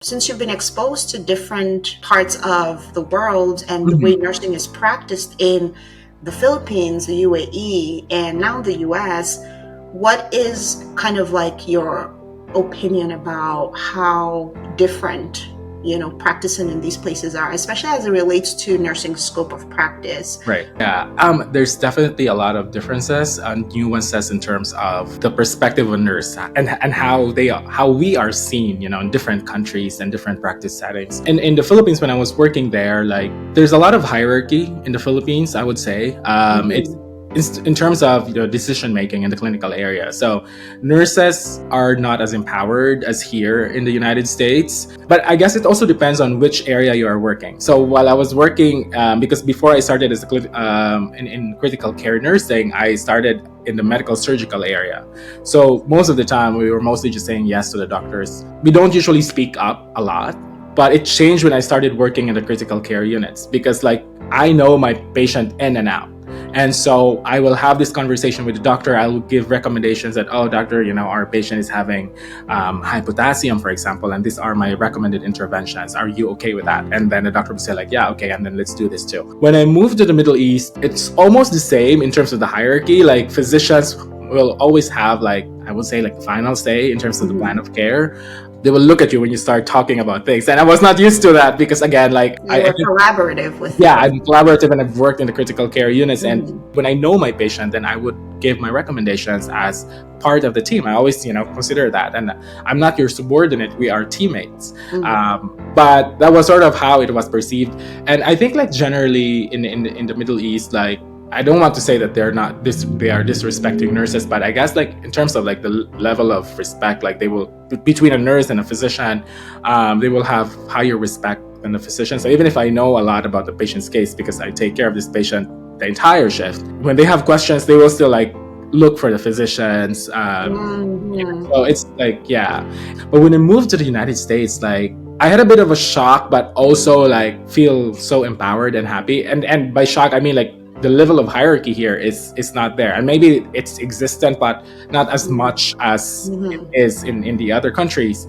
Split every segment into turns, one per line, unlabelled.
Since you've been exposed to different parts of the world and the way nursing is practiced in the Philippines, the UAE, and now the US, what is kind of like your opinion about how different, practicing in these places are, especially as it relates to nursing scope of practice?
Right. Yeah. There's definitely a lot of differences and nuances in terms of the perspective of a nurse and how we are seen, in different countries and different practice settings. In the Philippines, when I was working there, like there's a lot of hierarchy in the Philippines, I would say. It's in terms of decision making in the clinical area. So nurses are not as empowered as here in the United States. But I guess it also depends on which area you are working. So while I was working, because before I started as in critical care nursing, I started in the medical surgical area. So most of the time we were mostly just saying yes to the doctors. We don't usually speak up a lot. But it changed when I started working in the critical care units because like I know my patient in and out. And so I will have this conversation with the doctor. I will give recommendations that, oh, doctor, our patient is having high potassium, for example, and these are my recommended interventions. Are you okay with that? And then the doctor will say like, yeah, okay, and then let's do this too. When I moved to the Middle East, it's almost the same in terms of the hierarchy. Like physicians will always have like, I would say like final say in terms of the plan of care. They will look at you when you start talking about things. And I was not used to that because again, like
I collaborative with
I'm collaborative and I've worked in the critical care units. And when I know my patient, then I would give my recommendations as part of the team. I always, consider that. And I'm not your subordinate. We are teammates. But that was sort of how it was perceived. And I think like generally in the Middle East, like I don't want to say that they are disrespecting nurses, but I guess like in terms of like the level of respect, like they will between a nurse and a physician, they will have higher respect than the physician. So even if I know a lot about the patient's case because I take care of this patient the entire shift, when they have questions, they will still like look for the physicians. So it's like, yeah. But when I moved to the United States, like I had a bit of a shock, but also like feel so empowered and happy. And by shock, I mean like the level of hierarchy here is not there, and maybe it's existent but not as much as it is in the other countries,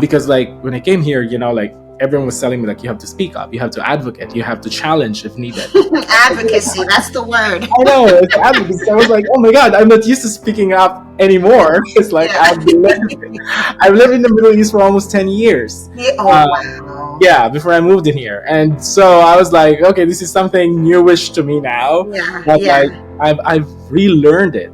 because like when I came here, like everyone was telling me like you have to speak up, you have to advocate, you have to challenge if needed.
Advocacy, that's the word.
I know, it's advocacy. I was like, oh my god, I'm not used to speaking up anymore. It's like I've lived in the Middle East for almost 10 years.
Wow.
Yeah, before I moved in here. And so I was like, okay, this is something newish to me now. But like I've relearned it.